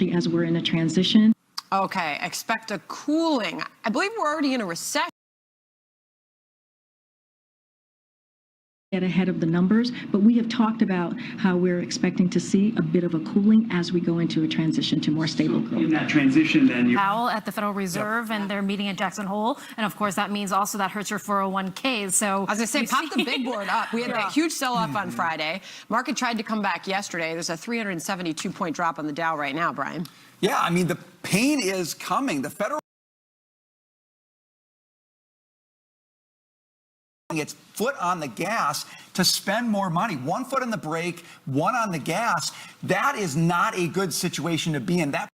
as we're in a transition. Okay, expect a cooling. I believe we're already in a recession. Get ahead of the numbers, but we have talked about how we're expecting to see a bit of a cooling as we go into a transition to more stable growth. In that transition, then Powell at the Federal Reserve, and they're meeting in Jackson Hole, and of course that means also that hurts your 401ks. So as I say, pop the big board up. We had that huge sell-off on Friday. Market tried to come back yesterday. There's a 372-point drop on the Dow right now, Brian. Yeah, I mean, the pain is coming. The Federal its foot on the gas to spend more money. One foot on the brake, one on the gas. That is not a good situation to be in. That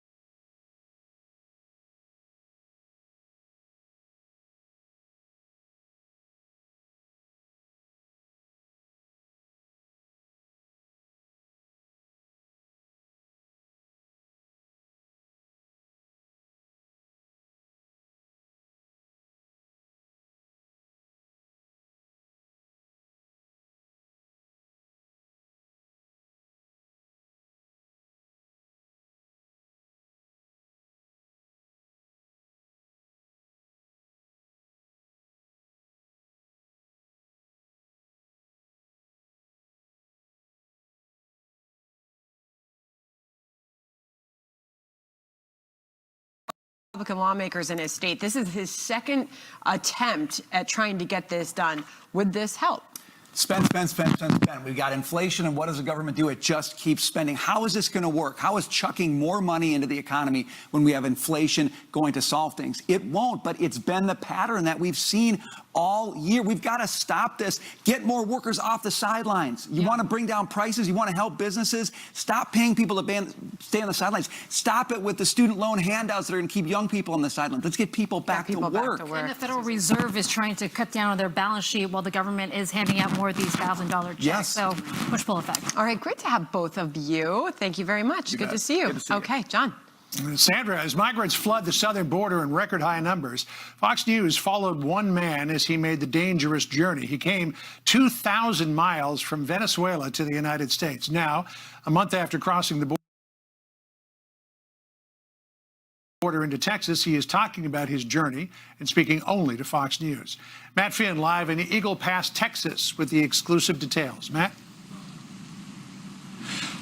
Republican lawmakers in his state. This is his second attempt at trying to get this done. Would this help? spend, spend, spend, spend, spend. We've got inflation, and what does the government do? It just keeps spending. How is this going to work? How is chucking more money into the economy when we have inflation going to solve things? It won't, but it's been the pattern that we've seen all year. We've got to stop this. Get more workers off the sidelines. You want to bring down prices? You want to help businesses? Stop paying people to stay on the sidelines. Stop it with the student loan handouts that are going to keep young people on the sidelines. Let's get people back to work. And the Federal Reserve is trying to cut down on their balance sheet while the government is handing out more of these $1,000 checks. Yes. So push-pull effect. All right, great to have both of you. Thank you very much. Good to see you. Okay, John. Sandra, as migrants flood the southern border in record high numbers, Fox News followed one man as he made the dangerous journey. He came 2,000 miles from Venezuela to the United States. Now, a month after crossing the border into Texas, he is talking about his journey and speaking only to Fox News. Matt Finn live in Eagle Pass, Texas with the exclusive details. Matt?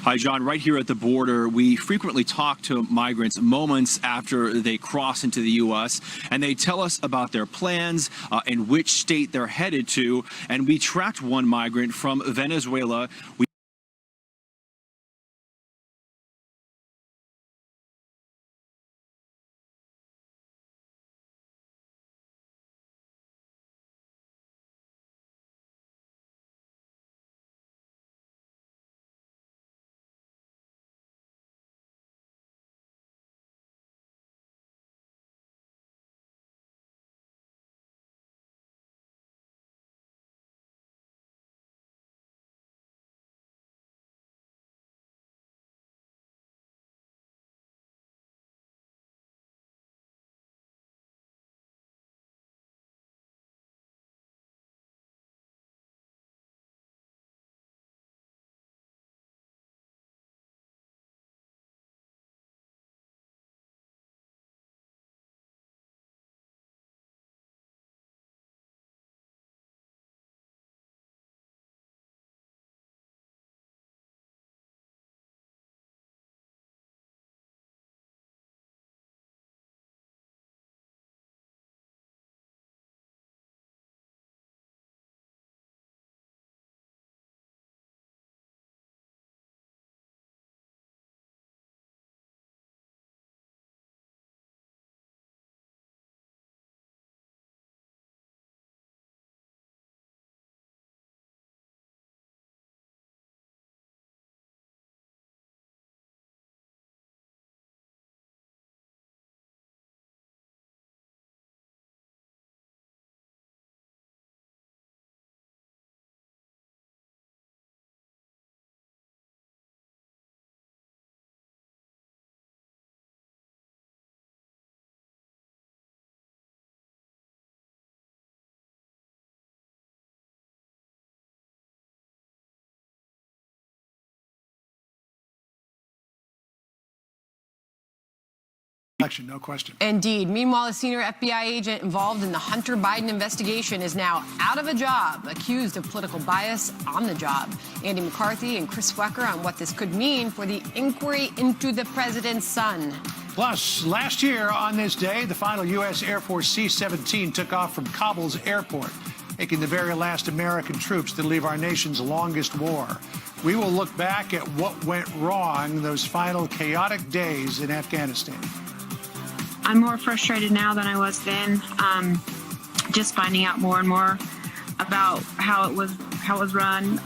Hi, John. Right here at the border, we frequently talk to migrants moments after they cross into the U.S., and they tell us about their plans and which state they're headed to. And we tracked one migrant from Venezuela. election, no question. Indeed. Meanwhile, a senior FBI agent involved in the Hunter Biden investigation is now out of a job, accused of political bias on the job. Andy McCarthy and Chris Flecker on what this could mean for the inquiry into the president's son. Plus, last year on this day, the final U.S. Air Force C-17 took off from Kabul's airport, making the very last American troops to leave our nation's longest war. We will look back at what went wrong those final chaotic days in Afghanistan. I'm more frustrated now than I was then, just finding out more and more about how it was run,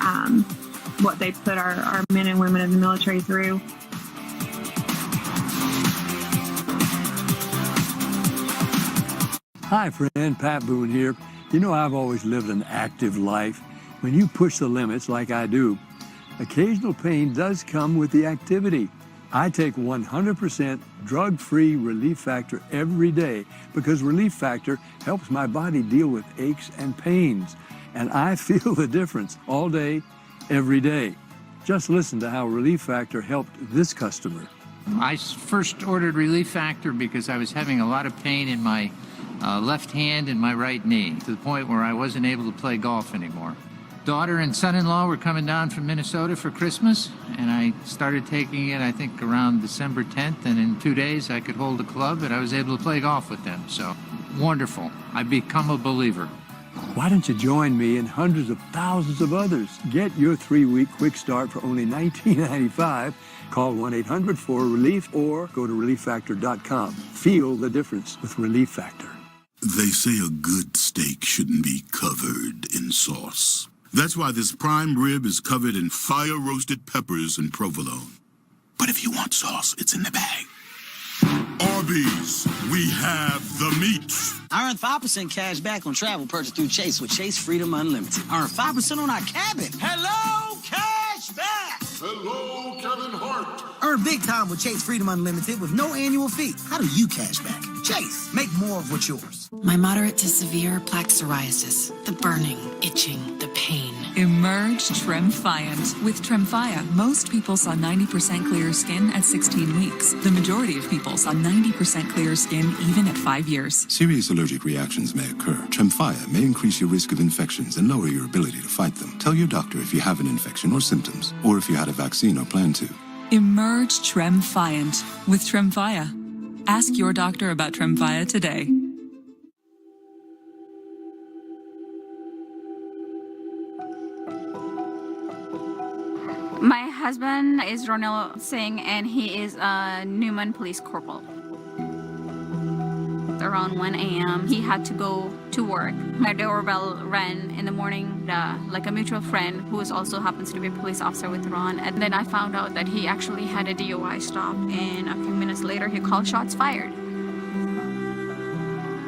what they put our men and women in the military through. Hi, friend. Pat Boone here. You know, I've always lived an active life. When you push the limits like I do, occasional pain does come with the activity. I take 100% drug-free Relief Factor every day because Relief Factor helps my body deal with aches and pains. And I feel the difference all day, every day. Just listen to how Relief Factor helped this customer. I first ordered Relief Factor because I was having a lot of pain in my left hand and my right knee, to the point where I wasn't able to play golf anymore. Daughter and son-in-law were coming down from Minnesota for Christmas, and I started taking it, I think, around December 10th, and in 2 days I could hold a club, and I was able to play golf with them. So, wonderful. I've become a believer. Why don't you join me and hundreds of thousands of others? Get your 3-week quick start for only $19.95. Call 1-800-4RELIEF or go to ReliefFactor.com. Feel the difference with Relief Factor. They say a good steak shouldn't be covered in sauce. That's why this prime rib is covered in fire-roasted peppers and provolone. But if you want sauce, it's in the bag. Arby's, we have the meat. I earn 5% cash back on travel purchase through Chase with Chase Freedom Unlimited. Earn 5% on our cabin. Hello, cash back. Hello, Kevin Hart. Earn big time with Chase Freedom Unlimited with no annual fee. How do you cash back? Chase, make more of what's yours. My moderate to severe plaque psoriasis, the burning, itching, the pain. Emerge Tremfiant. With Tremfya, most people saw 90% clearer skin at 16 weeks. The majority of people saw 90% clearer skin even at 5 years. Serious allergic reactions may occur. Tremfya may increase your risk of infections and lower your ability to fight them. Tell your doctor if you have an infection or symptoms, or if you had a vaccine or plan to. Emerge Tremfiant with Tremfya. Ask your doctor about Tremfya today. My husband is Ronald Singh, and he is a Newman Police Corporal. Around 1 a.m., he had to go to work. My doorbell rang in the morning, like a mutual friend who also happens to be a police officer with Ron. And then I found out that he actually had a DUI stop, and a few minutes later, he called shots fired.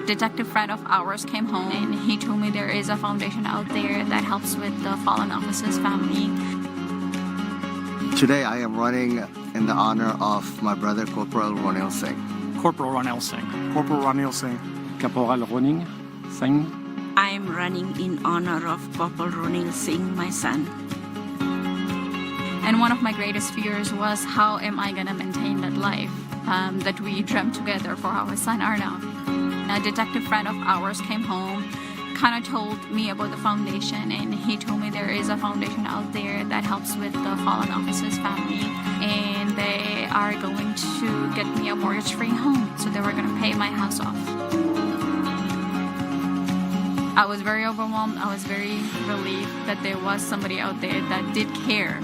Detective friend of ours came home, and he told me there is a foundation out there that helps with the fallen officer's family. Today I am running in the honor of my brother, Corporal Ronil Singh. Corporal Ronil Singh. Corporal Ronil Singh. Caporal Ronil Singh. I'm running in honor of Corporal Ronil Singh, my son. And one of my greatest fears was, how am I going to maintain that life that we dreamt together for our son Arnav? A detective friend of ours came home, kind of told me about the foundation, and he told me there is a foundation out there that helps with the fallen officer's family, and they are going to get me a mortgage-free home, so they were going to pay my house off. I was very overwhelmed. I was very relieved that there was somebody out there that did care.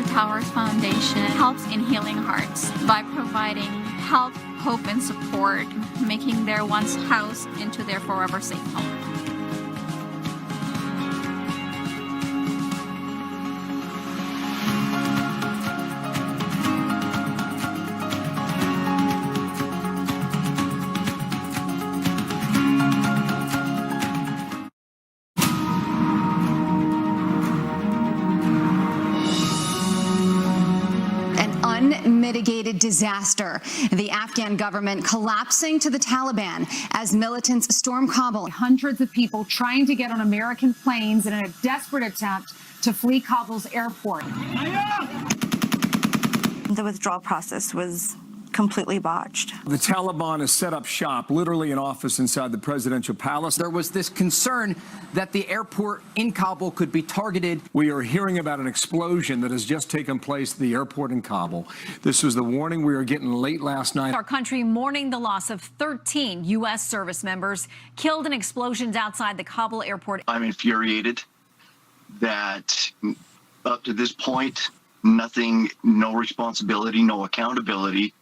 Towers Foundation helps in healing hearts by providing help, hope, and support, making their once house into their forever safe home. Unmitigated disaster. The Afghan government collapsing to the Taliban as militants storm Kabul. Hundreds of people trying to get on American planes in a desperate attempt to flee Kabul's airport. The withdrawal process was completely botched. The Taliban has set up shop, literally an office inside the presidential palace. There was this concern that the airport in Kabul could be targeted. We are hearing about an explosion that has just taken place at the airport in Kabul. This was the warning we were getting late last night. Our country mourning the loss of 13 U.S. service members killed in explosions outside the Kabul airport. I'm infuriated that up to this point, nothing, no responsibility, no accountability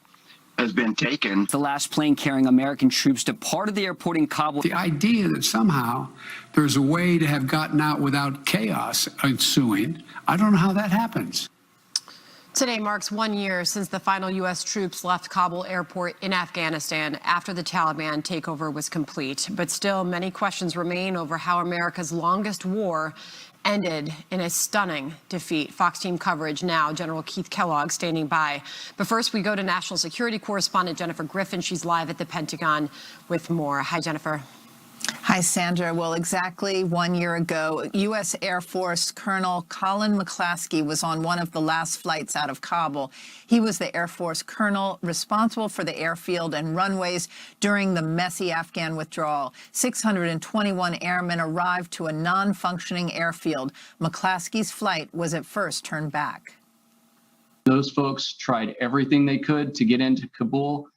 has been taken. The last plane carrying American troops departed the airport in Kabul. The idea that somehow there's a way to have gotten out without chaos ensuing, I don't know how that happens. Today marks 1 year since the final U.S. troops left Kabul airport in Afghanistan after the Taliban takeover was complete. But still, many questions remain over how America's longest war ended in a stunning defeat. Fox team coverage now. General Keith Kellogg standing by. But first, we go to national security correspondent Jennifer Griffin. She's live at the Pentagon with more. Hi, Jennifer. Hi, Sandra. Well, exactly 1 year ago, U.S. Air Force Colonel Colin McClaskey was on one of the last flights out of Kabul. He was the Air Force colonel responsible for the airfield and runways during the messy Afghan withdrawal. 621 airmen arrived to a non-functioning airfield. McClaskey's flight was at first turned back. Those folks tried everything they could to get into Kabul,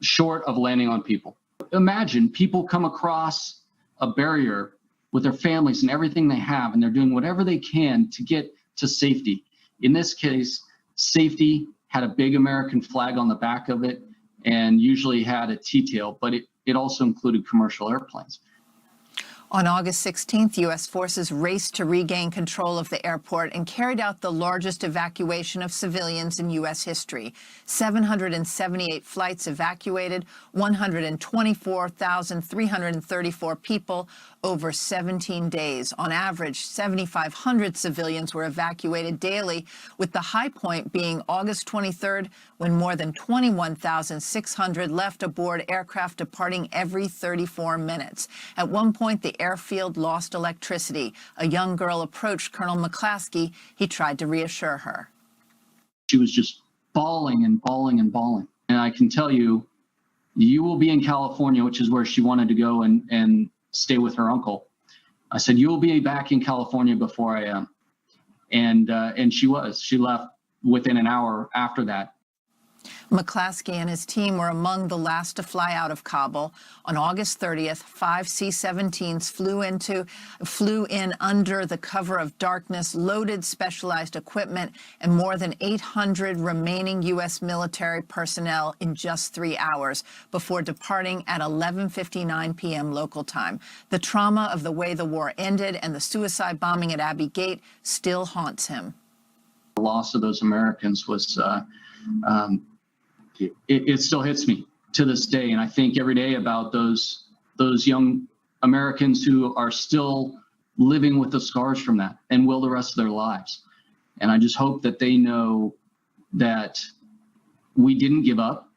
short of landing on people. Imagine people come across a barrier with their families and everything they have, and they're doing whatever they can to get to safety. In this case, safety had a big American flag on the back of it and usually had a T-tail, but it also included commercial airplanes. On August 16th, U.S. forces raced to regain control of the airport and carried out the largest evacuation of civilians in U.S. history. 778 flights evacuated, 124,334 people over 17 days. On average, 7,500 civilians were evacuated daily, with the high point being August 23rd, when more than 21,600 left aboard aircraft departing every 34 minutes. At one point, the airfield lost electricity. A young girl approached Colonel McClaskey. He tried to reassure her. She was just bawling and bawling and bawling. And I can tell you, you will be in California, which is where she wanted to go and stay with her uncle. I said, you will be back in California before I am. And she was. She left within an hour after that. McClaskey and his team were among the last to fly out of Kabul. On August 30th, 5 C-17s flew in under the cover of darkness, loaded specialized equipment, and more than 800 remaining U.S. military personnel in just 3 hours before departing at 11:59 p.m. local time. The trauma of the way the war ended and the suicide bombing at Abbey Gate still haunts him. The loss of those Americans was it still hits me to this day. And I think every day about those young Americans who are still living with the scars from that and will the rest of their lives. And I just hope that they know that we didn't give up.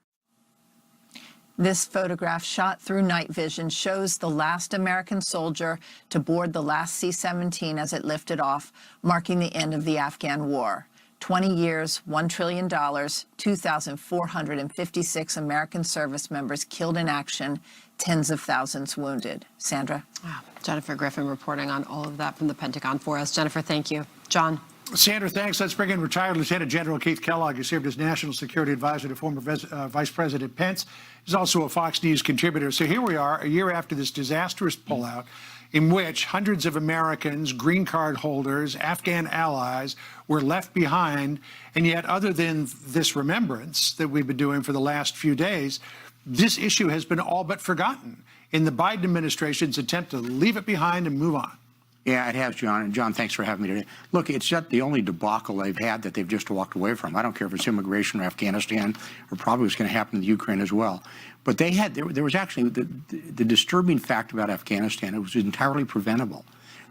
This photograph shot through night vision shows the last American soldier to board the last C-17 as it lifted off, marking the end of the Afghan war. 20 years, $1 trillion, 2,456 American service members killed in action, tens of thousands wounded. Sandra? Wow. Jennifer Griffin reporting on all of that from the Pentagon for us. Jennifer, thank you. John? Sandra, thanks. Let's bring in retired Lieutenant General Keith Kellogg, who served as National Security Advisor to former Vice President Pence. He's also a Fox News contributor. So here we are, a year after this disastrous pullout, in which hundreds of Americans, green card holders, Afghan allies were left behind. And yet, other than this remembrance that we've been doing for the last few days, this issue has been all but forgotten in the Biden administration's attempt to leave it behind and move on. Yeah, it has, John. And John, thanks for having me today. Look, it's not the only debacle they've had that they've just walked away from. I don't care if it's immigration or Afghanistan, or probably what's going to happen in the Ukraine as well. But there was actually the disturbing fact about Afghanistan. It was entirely preventable.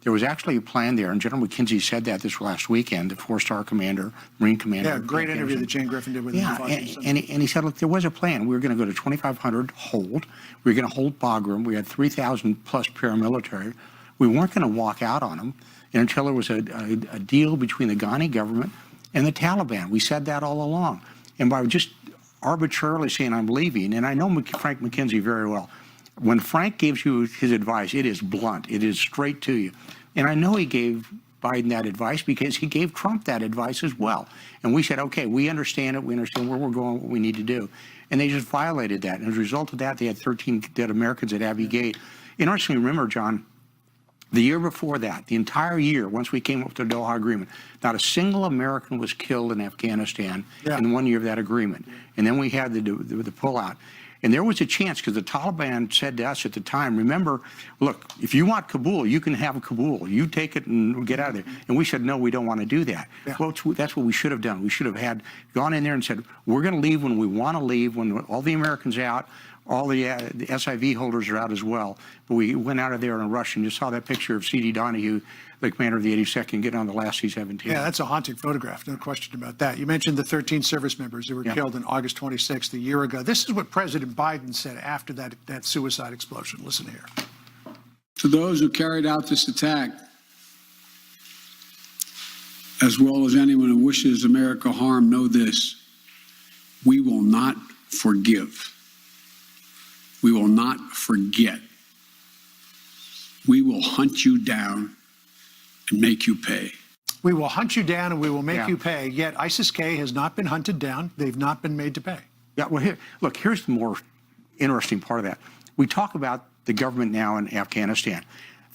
There was actually a plan there, and General McKenzie said that this last weekend, the four-star commander, Marine commander. Yeah, great interview that Jane Griffin did with him. Yeah, and he said, look, there was a plan. We were going to go to 2,500 hold. We were going to hold Bagram. We had 3,000 plus paramilitary. We weren't going to walk out on them until there was a deal between the Ghani government and the Taliban. We said that all along. And by just arbitrarily saying I'm leaving, and I know Frank McKenzie very well, when Frank gives you his advice, it is blunt. It is straight to you. And I know he gave Biden that advice because he gave Trump that advice as well. And we said, okay, we understand it. We understand where we're going, what we need to do. And they just violated that. And as a result of that, they had 13 dead Americans at Abbey Gate. Interestingly, remember, John, the year before that, the entire year, once we came up with the Doha Agreement, not a single American was killed in Afghanistan in 1 year of that agreement. And then we had the pullout. And there was a chance, because the Taliban said to us at the time, remember, look, if you want Kabul, you can have Kabul. You take it and get out of there. And we said, no, we don't want to do that. Yeah. Well, that's what we should have done. We should have gone in there and said, we're going to leave when we want to leave, when all the Americans are out, all the SIV holders are out as well. But we went out of there in a rush, and you saw that picture of C.D. Donahue, the commander of the 82nd, getting on the last C-17. Yeah, that's a haunting photograph, no question about that. You mentioned the 13 service members who were killed on August 26th, a year ago. This is what President Biden said after that suicide explosion. Listen here. To those who carried out this attack, as well as anyone who wishes America harm, know this: we will not forgive. We will not forget. We will hunt you down and make you pay. We will hunt you down and we will make you pay. Yet ISIS-K has not been hunted down. They've not been made to pay. Yeah, well, here's the more interesting part of that. We talk about the government now in Afghanistan.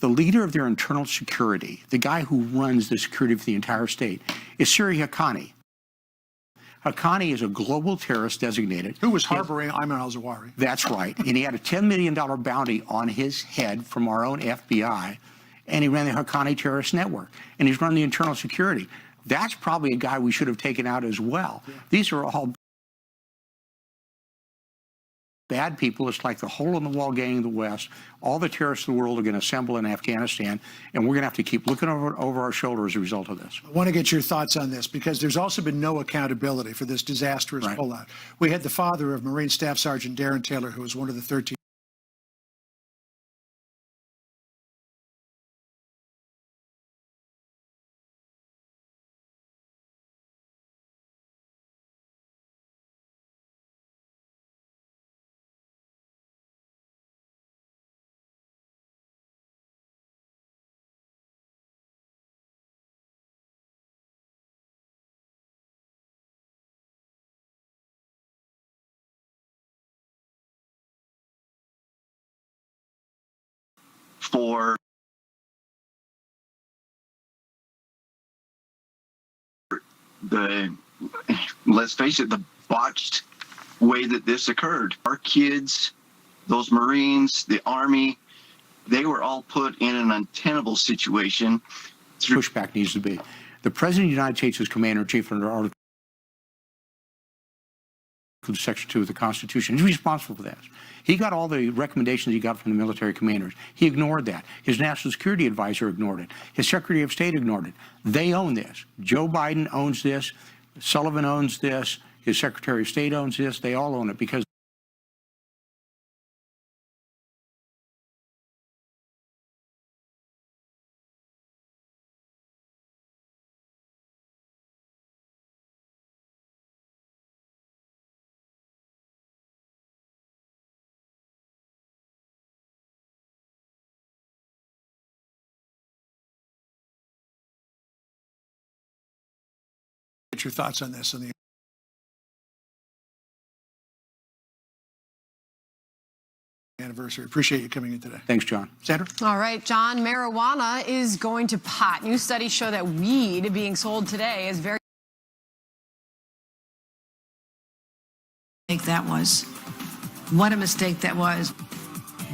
The leader of their internal security, the guy who runs the security of the entire state, is Suri Haqqani. Haqqani is a global terrorist designated. Who was harboring Ayman al-Zawahiri. That's right. And he had a $10 million bounty on his head from our own FBI. And he ran the Haqqani terrorist network. And he's run the internal security. That's probably a guy we should have taken out as well. Yeah. These are all bad people. It's like the hole-in-the-wall gang of the West. All the terrorists in the world are going to assemble in Afghanistan, and we're going to have to keep looking over our shoulder as a result of this. I want to get your thoughts on this, because there's also been no accountability for this disastrous pullout. We had the father of Marine Staff Sergeant Darren Taylor, who was one of the 13. For let's face it, the botched way that this occurred. Our kids, those Marines, the Army, they were all put in an untenable situation. Pushback needs to be. The President of the United States is Commander-in-Chief under Article Section 2 of the Constitution. He's responsible for that. He got all the recommendations he got from the military commanders. He ignored that. His national security advisor ignored it. His Secretary of State ignored it. They own this. Joe Biden owns this. Sullivan owns this. His Secretary of State owns this. They all own it because your thoughts on this. On the anniversary. Appreciate you coming in today. Thanks, John. Sandra? All right, John, marijuana is going to pot. New studies show that weed being sold today is very... That was. What a mistake that was.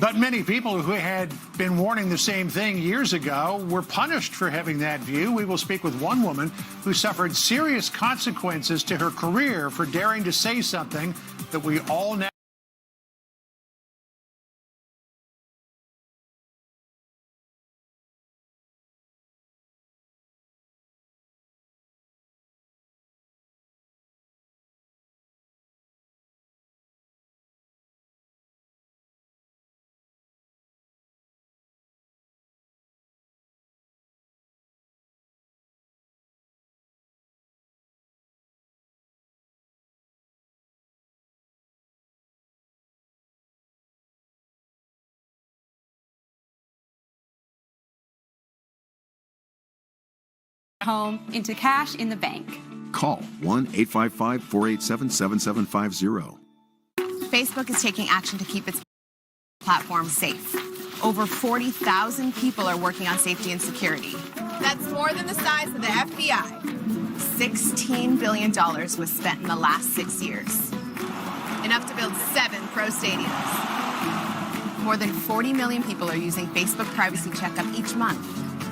But many people who had been warning the same thing years ago were punished for having that view. We will speak with one woman who suffered serious consequences to her career for daring to say something that we all now home into cash in the bank. Call 1-855-487-7750. Facebook is taking action to keep its platform safe. Over 40,000 people are working on safety and security. That's more than the size of the FBI. $16 billion was spent in the last 6 years. Enough to build 7 pro stadiums. More than 40 million people are using Facebook Privacy Checkup each month.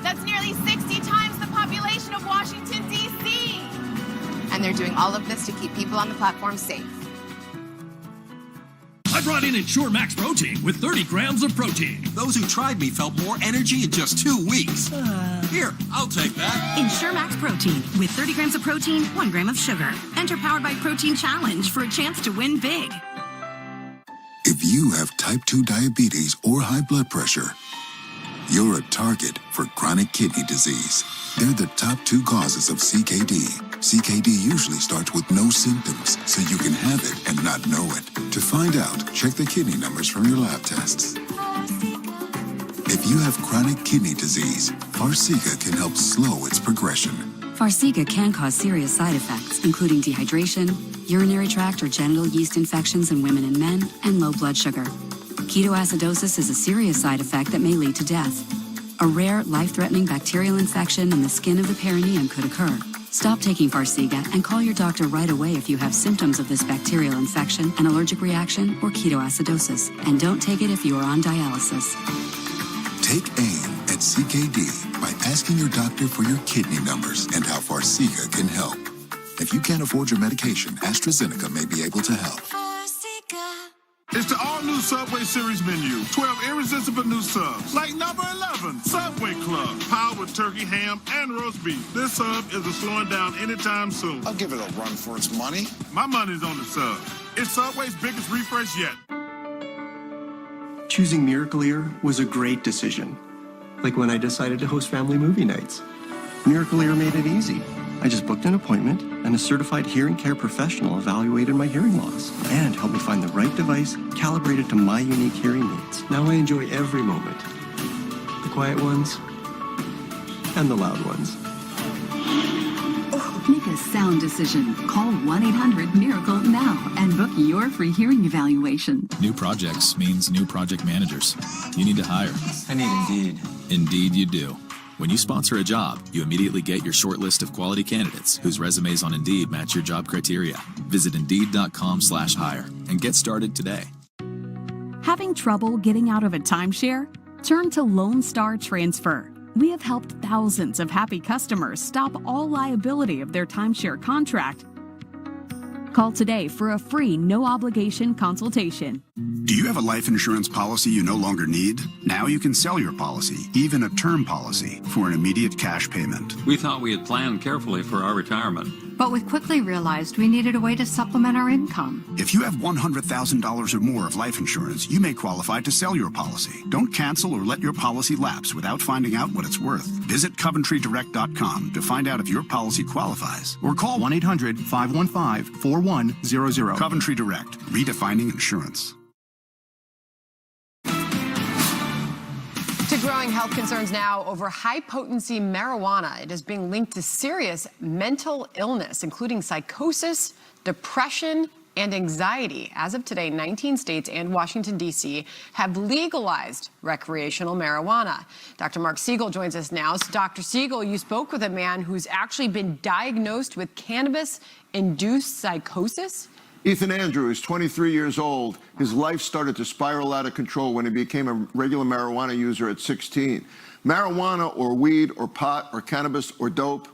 That's nearly 60 times the population of Washington, D.C. And they're doing all of this to keep people on the platform safe. I brought in Ensure Max Protein with 30 grams of protein. Those who tried me felt more energy in just 2 weeks. Here, I'll take that. Ensure Max Protein with 30 grams of protein, 1 gram of sugar. Enter Powered by Protein Challenge for a chance to win big. If you have type 2 diabetes or high blood pressure, you're a target for chronic kidney disease. They're the top 2 causes of CKD. CKD usually starts with no symptoms, so you can have it and not know it. To find out, check the kidney numbers from your lab tests. If you have chronic kidney disease, Farxiga can help slow its progression. Farxiga can cause serious side effects, including dehydration, urinary tract or genital yeast infections in women and men, and low blood sugar. Ketoacidosis is a serious side effect that may lead to death. A rare, life-threatening bacterial infection in the skin of the perineum could occur. Stop taking Farxiga and call your doctor right away if you have symptoms of this bacterial infection, an allergic reaction, or ketoacidosis. And don't take it if you are on dialysis. Take aim at CKD by asking your doctor for your kidney numbers and how Farxiga can help. If you can't afford your medication, AstraZeneca may be able to help. It's the all-new Subway Series menu. 12 irresistible new subs. Like number 11, Subway Club. Powered with turkey, ham, and roast beef. This sub isn't slowing down anytime soon. I'll give it a run for its money. My money's on the sub. It's Subway's biggest refresh yet. Choosing Miracle Ear was a great decision. Like when I decided to host family movie nights. Miracle Ear made it easy. I just booked an appointment, and a certified hearing care professional evaluated my hearing loss and helped me find the right device calibrated to my unique hearing needs. Now I enjoy every moment. The quiet ones and the loud ones. Make a sound decision. Call 1-800-MIRACLE now and book your free hearing evaluation. New projects means new project managers. You need to hire. I need Indeed. Indeed you do. When you sponsor a job, you immediately get your short list of quality candidates whose resumes on Indeed match your job criteria. Visit Indeed.com/hire and get started today. Having trouble getting out of a timeshare? Turn to Lone Star Transfer. We have helped thousands of happy customers stop all liability of their timeshare contract. Call today for a free, no-obligation consultation. Do you have a life insurance policy you no longer need? Now you can sell your policy, even a term policy, for an immediate cash payment. We thought we had planned carefully for our retirement. But we quickly realized we needed a way to supplement our income. If you have $100,000 or more of life insurance, you may qualify to sell your policy. Don't cancel or let your policy lapse without finding out what it's worth. Visit CoventryDirect.com to find out if your policy qualifies. Or call 1-800-515-4100. Coventry Direct, redefining insurance. To growing health concerns now over high-potency marijuana. It is being linked to serious mental illness, including psychosis, depression, and anxiety. As of today, 19 states and Washington, D.C. have legalized recreational marijuana. Dr. Mark Siegel joins us now. So, Dr. Siegel, you spoke with a man who's actually been diagnosed with cannabis-induced psychosis? Ethan Andrew is 23 years old. His life started to spiral out of control when he became a regular marijuana user at 16. Marijuana or weed or pot or cannabis or dope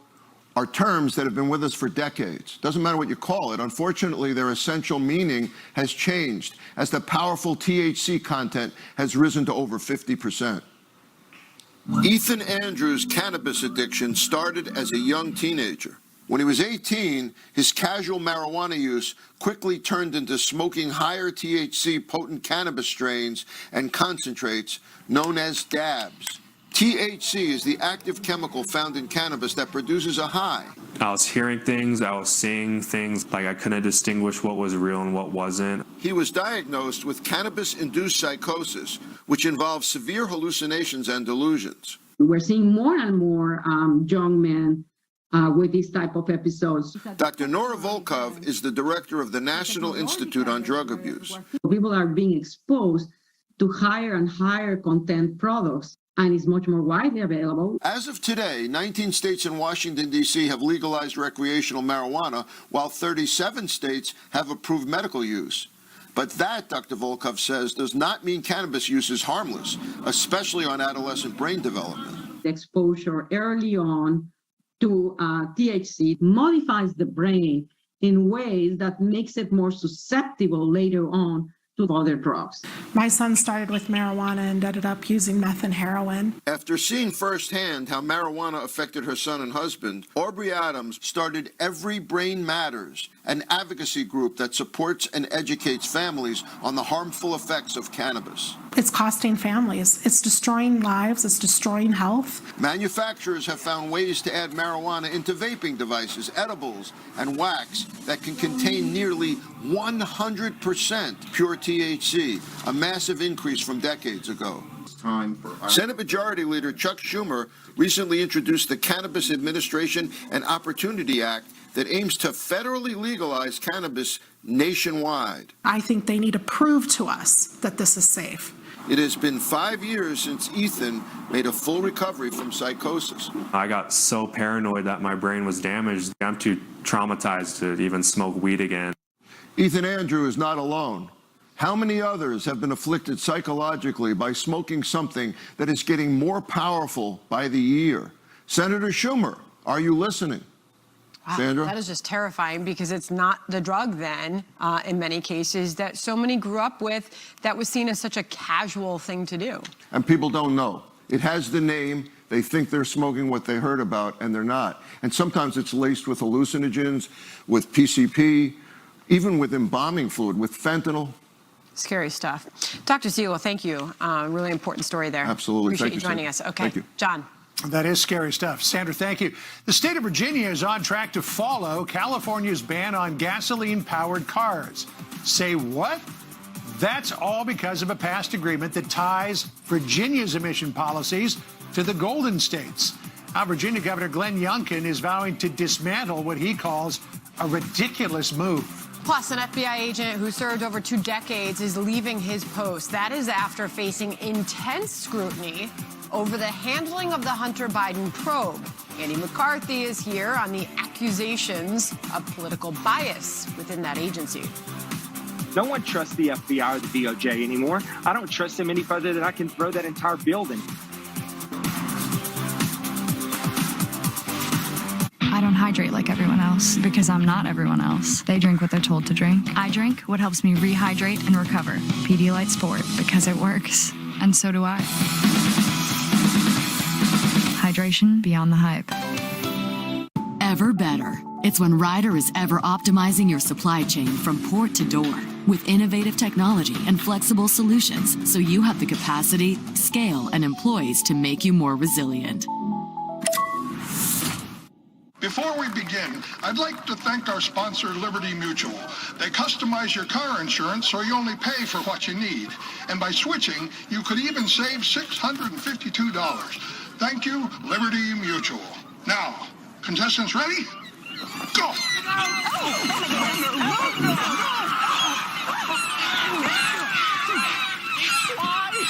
are terms that have been with us for decades. Doesn't matter what you call it. Unfortunately, their essential meaning has changed as the powerful THC content has risen to over 50%. Ethan Andrew's cannabis addiction started as a young teenager. When he was 18, his casual marijuana use quickly turned into smoking higher THC potent cannabis strains and concentrates known as dabs. THC is the active chemical found in cannabis that produces a high. I was hearing things, I was seeing things, like I couldn't distinguish what was real and what wasn't. He was diagnosed with cannabis-induced psychosis, which involves severe hallucinations and delusions. We're seeing more and more young men with this type of episodes. Dr. Nora Volkov is the director of the National Institute on Drug Abuse. People are being exposed to higher and higher content products, and it's much more widely available. As of today, 19 states and Washington, D.C. have legalized recreational marijuana, while 37 states have approved medical use. But that, Dr. Volkov says, does not mean cannabis use is harmless, especially on adolescent brain development. The exposure early on to THC modifies the brain in ways that makes it more susceptible later on to other drugs. My son started with marijuana and ended up using meth and heroin. After seeing firsthand how marijuana affected her son and husband, Aubrey Adams started Every Brain Matters, an advocacy group that supports and educates families on the harmful effects of cannabis. It's costing families. It's destroying lives. It's destroying health. Manufacturers have found ways to add marijuana into vaping devices, edibles, and wax that can contain nearly 100% pure THC, a massive increase from decades ago. Senate Majority Leader Chuck Schumer recently introduced the Cannabis Administration and Opportunity Act that aims to federally legalize cannabis nationwide. I think they need to prove to us that this is safe. It has been 5 years since Ethan made a full recovery from psychosis. I got so paranoid that my brain was damaged. I'm too traumatized to even smoke weed again. Ethan Andrew is not alone. How many others have been afflicted psychologically by smoking something that is getting more powerful by the year? Senator Schumer, are you listening? Wow, Sandra? that is just terrifying because it's not the drug then, in many cases, that so many grew up with that was seen as such a casual thing to do. And people don't know. It has the name. They think they're smoking what they heard about, and they're not. And sometimes it's laced with hallucinogens, with PCP, even with embalming fluid, with fentanyl. Scary stuff. Dr. Siegel, thank you. Really important story there. Absolutely. Appreciate Thank you joining us. Sandra. Okay, Thank you. John. That is scary stuff. Sandra, thank you. The state of Virginia is on track to follow California's ban on gasoline-powered cars. Say what? That's all because of a past agreement that ties Virginia's emission policies to the Golden States. Now, Virginia Governor Glenn Youngkin is vowing to dismantle what he calls a ridiculous move. Plus, an FBI agent who served over 2 decades is leaving his post. That is after facing intense scrutiny over the handling of the Hunter Biden probe. Andy McCarthy is here on the accusations of political bias within that agency. No one trusts the FBI or the DOJ anymore. I don't trust them any further than I can throw that entire building. I don't hydrate like everyone else because I'm not everyone else. They drink what they're told to drink. I drink what helps me rehydrate and recover. Pedialyte Sport, because it works. And so do I. Hydration beyond the hype. Ever better. It's when Ryder is ever optimizing your supply chain from port to door with innovative technology and flexible solutions so you have the capacity, scale, and employees to make you more resilient. Before we begin, I'd like to thank our sponsor, Liberty Mutual. They customize your car insurance so you only pay for what you need. And by switching, you could even save $652. Thank you, Liberty Mutual. Now, contestants ready? Go! Why?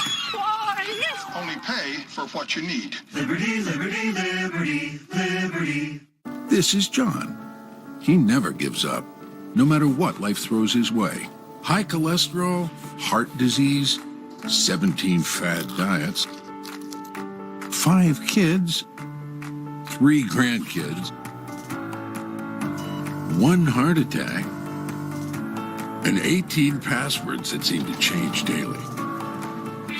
Only pay for what you need. Liberty, liberty, liberty, liberty. This is John. He never gives up, no matter what life throws his way. High cholesterol, heart disease, 17 fad diets, 5 kids, 3 grandkids, 1 heart attack, and 18 passwords that seem to change daily.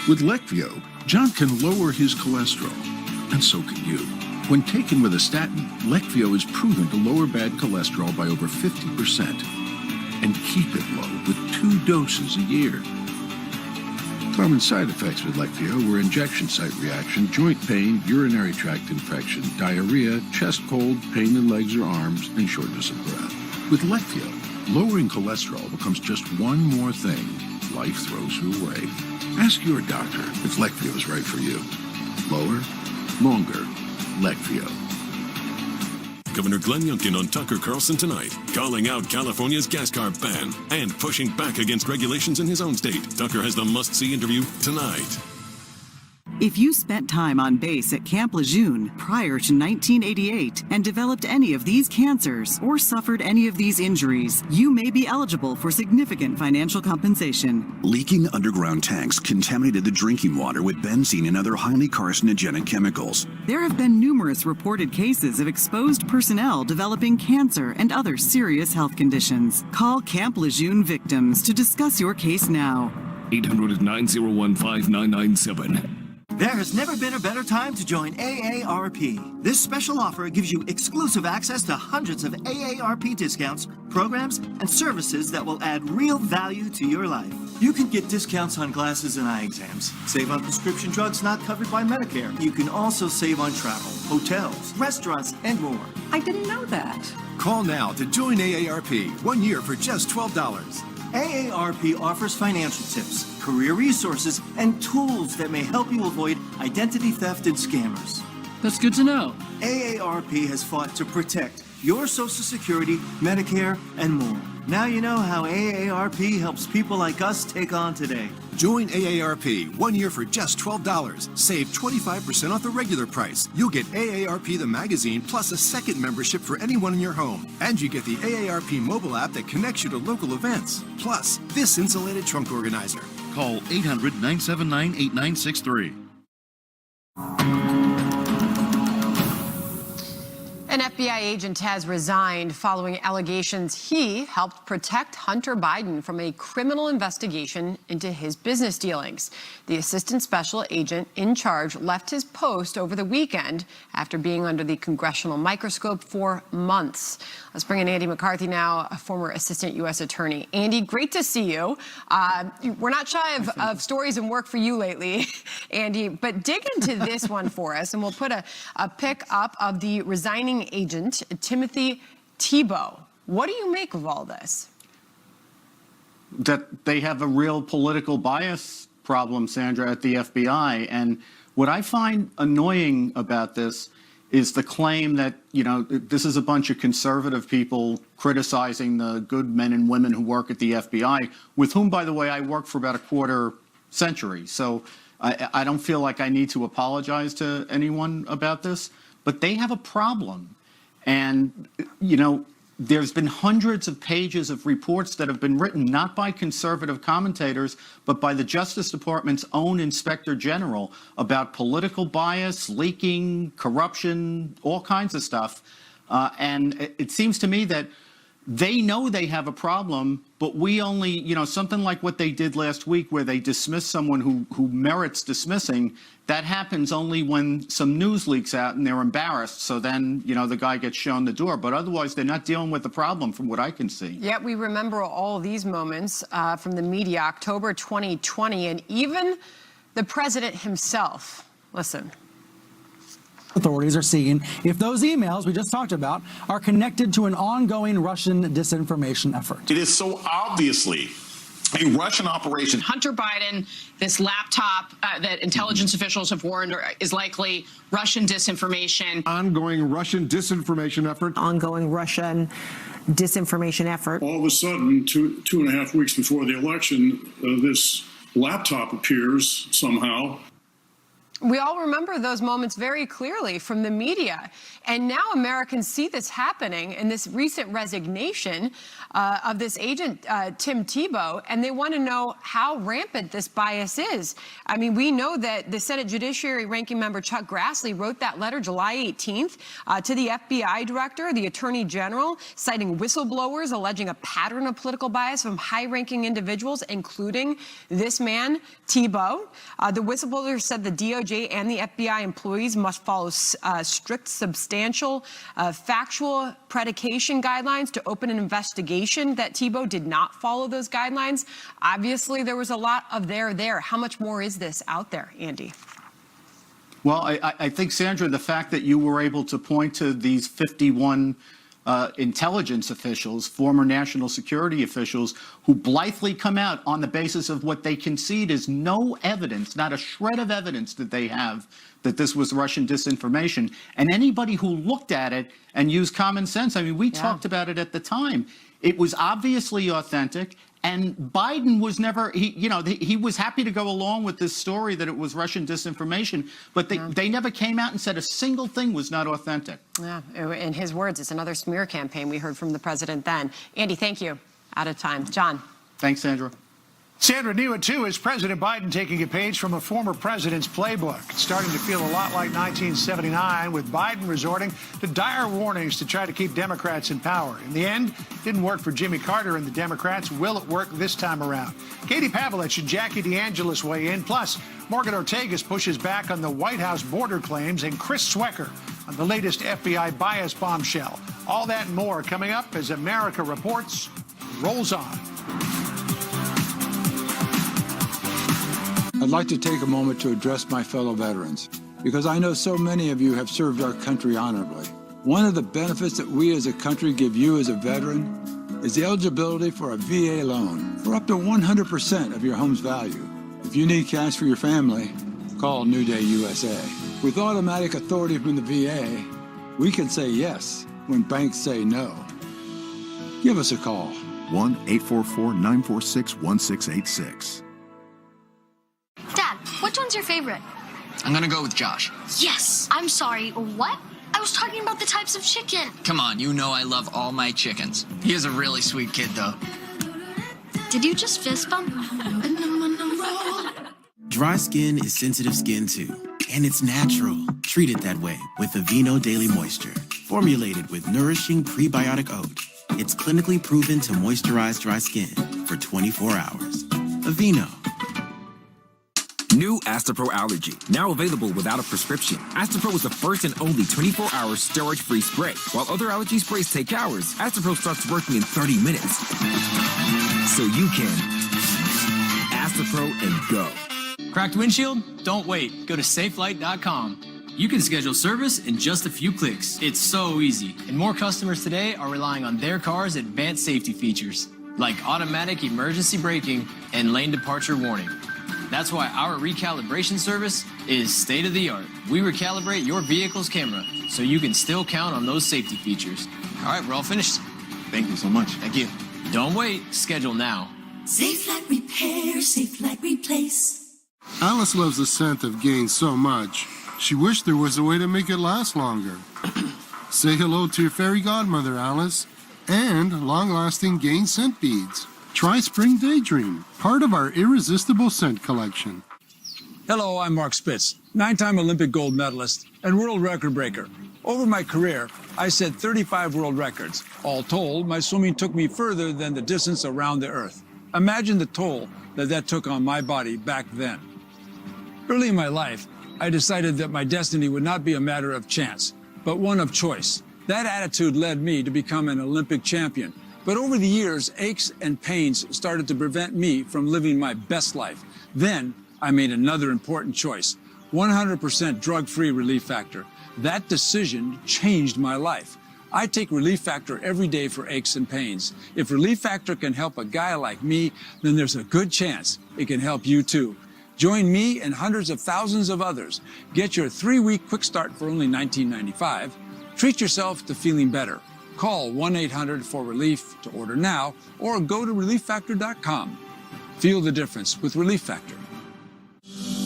With Leqvio, John can lower his cholesterol, and so can you. When taken with a statin, Leqvio is proven to lower bad cholesterol by over 50% and keep it low with 2 doses a year. Common side effects with Leqvio were injection site reaction, joint pain, urinary tract infection, diarrhea, chest cold, pain in legs or arms, and shortness of breath. With Leqvio, lowering cholesterol becomes just one more thing life throws your way. Ask your doctor if Leqvio is right for you. Lower, longer. Leqvio. Governor Glenn Youngkin on Tucker Carlson Tonight, calling out California's gas car ban and pushing back against regulations in his own state. Tucker has the must-see interview tonight. If you spent time on base at Camp Lejeune prior to 1988 and developed any of these cancers or suffered any of these injuries, you may be eligible for significant financial compensation. Leaking underground tanks contaminated the drinking water with benzene and other highly carcinogenic chemicals. There have been numerous reported cases of exposed personnel developing cancer and other serious health conditions. Call Camp Lejeune victims to discuss your case now. 800-901-5997. There has never been a better time to join AARP. This special offer gives you exclusive access to hundreds of AARP discounts, programs, and services that will add real value to your life. You can get discounts on glasses and eye exams, save on prescription drugs not covered by Medicare. You can also save on travel, hotels, restaurants, and more. I didn't know that. Call now to join AARP. 1 year for just $12. AARP offers financial tips, career resources, and tools that may help you avoid identity theft and scammers. That's good to know. AARP has fought to protect your Social Security, Medicare, and more. Now you know how AARP helps people like us take on today. Join AARP. 1 year for just $12. Save 25% off the regular price. You'll get AARP the magazine plus a second membership for anyone in your home. And you get the AARP mobile app that connects you to local events. Plus, this insulated trunk organizer. Call 800-979-8963. An FBI agent has resigned following allegations he helped protect Hunter Biden from a criminal investigation into his business dealings. The assistant special agent in charge left his post over the weekend after being under the congressional microscope for months. Let's bring in Andy McCarthy now, a former assistant U.S. attorney. Andy, great to see you. We're not shy of stories and work for you lately, Andy, but dig into this one for us, and we'll put a pic up of the resigning agent, Timothy Tebow. What do you make of all this? That they have a real political bias problem, Sandra, at the FBI. And what I find annoying about this is the claim that, you know, this is a bunch of conservative people criticizing the good men and women who work at the FBI, with whom, by the way, I worked for about a quarter century. So I don't feel like I need to apologize to anyone about this. But they have a problem. And, you know, there's been hundreds of pages of reports that have been written not by conservative commentators, but by the Justice Department's own Inspector General about political bias, leaking, corruption, all kinds of stuff. And it seems to me that they know they have a problem, but we only, you know, something like what they did last week where they dismiss someone who merits dismissing, that happens only when some news leaks out and they're embarrassed. So then, you know, the guy gets shown the door. But otherwise, they're not dealing with the problem from what I can see. Yet we remember all these moments from the media, October 2020, and even the president himself. Listen. Authorities are seeing if those emails we just talked about are connected to an ongoing Russian disinformation effort. It is so obviously a Russian operation. Hunter Biden, this laptop that intelligence officials have warned is likely Russian disinformation. Ongoing Russian disinformation effort. Ongoing Russian disinformation effort. All of a sudden, two and a half weeks before the election, this laptop appears somehow. We all remember those moments very clearly from the media. And now Americans see this happening in this recent resignation of this agent, Tim Tebow, and they want to know how rampant this bias is. I mean, we know that the Senate Judiciary Ranking Member Chuck Grassley wrote that letter July 18th to the FBI director, the Attorney General, citing whistleblowers alleging a pattern of political bias from high-ranking individuals, including this man, Tebow. The whistleblower said the DOJ and the FBI employees must follow strict, substantial, factual predication guidelines to open an investigation, that Tebow did not follow those guidelines. Obviously, there was a lot of there. How much more is this out there, Andy? Well, I think, Sandra, the fact that you were able to point to these 51 intelligence officials, former national security officials, who blithely come out on the basis of what they concede is no evidence, not a shred of evidence that they have that this was Russian disinformation. And anybody who looked at it and used common sense, I mean, we talked about it at the time. It was obviously authentic. And Biden was never, he was happy to go along with this story that it was Russian disinformation, but they never came out and said a single thing was not authentic. Yeah, in his words, it's another smear campaign. We heard from the president then. Andy, thank you. Out of time. John. Thanks, Sandra. Sandra knew it, too, is President Biden taking a page from a former president's playbook. It's starting to feel a lot like 1979, with Biden resorting to dire warnings to try to keep Democrats in power. In the end, it didn't work for Jimmy Carter and the Democrats. Will it work this time around? Katie Pavlich and Jackie DeAngelis weigh in. Plus, Morgan Ortagus pushes back on the White House border claims, and Chris Swecker on the latest FBI bias bombshell. All that and more coming up as America Reports rolls on. I'd like to take a moment to address my fellow veterans, because I know so many of you have served our country honorably. One of the benefits that we as a country give you as a veteran is the eligibility for a VA loan for up to 100% of your home's value. If you need cash for your family, call New Day USA. With automatic authority from the VA, we can say yes when banks say no. Give us a call. 1-844-946-1686. Dad, which one's your favorite? I'm gonna go with Josh. Yes! I'm sorry, what? I was talking about the types of chicken. Come on, you know I love all my chickens. He is a really sweet kid, though. Did you just fist bump? Dry skin is sensitive skin too, and it's natural. Treat it that way with Aveeno Daily Moisture. Formulated with nourishing prebiotic oat, it's clinically proven to moisturize dry skin for 24 hours. Aveeno. New Astapro Allergy, now available without a prescription. Astapro is the first and only 24-hour steroid-free spray. While other allergy sprays take hours, Astapro starts working in 30 minutes. So you can Astapro and go. Cracked windshield? Don't wait. Go to safelight.com. You can schedule service in just a few clicks. It's so easy. And more customers today are relying on their car's advanced safety features, like automatic emergency braking and lane departure warning. That's why our recalibration service is state-of-the-art. We recalibrate your vehicle's camera so you can still count on those safety features. All right, we're all finished. Thank you so much. Thank you. Don't wait. Schedule now. Safe Light Repair, Safe Light Replace. Alice loves the scent of Gain so much, she wished there was a way to make it last longer. Say hello to your fairy godmother, Alice, and long-lasting Gain scent beads. Try Spring Daydream, part of our irresistible scent collection. Hello, I'm Mark Spitz, 9-time Olympic gold medalist and world record breaker. Over my career, I set 35 world records. All told, my swimming took me further than the distance around the Earth. Imagine the toll that took on my body back then. Early in my life, I decided that my destiny would not be a matter of chance, but one of choice. That attitude led me to become an Olympic champion. But over the years, aches and pains started to prevent me from living my best life. Then I made another important choice, 100% drug-free Relief Factor. That decision changed my life. I take Relief Factor every day for aches and pains. If Relief Factor can help a guy like me, then there's a good chance it can help you too. Join me and hundreds of thousands of others. Get your 3-week quick start for only $19.95. Treat yourself to feeling better. Call 1-800-4RELIEF to order now or go to ReliefFactor.com. Feel the difference with Relief Factor.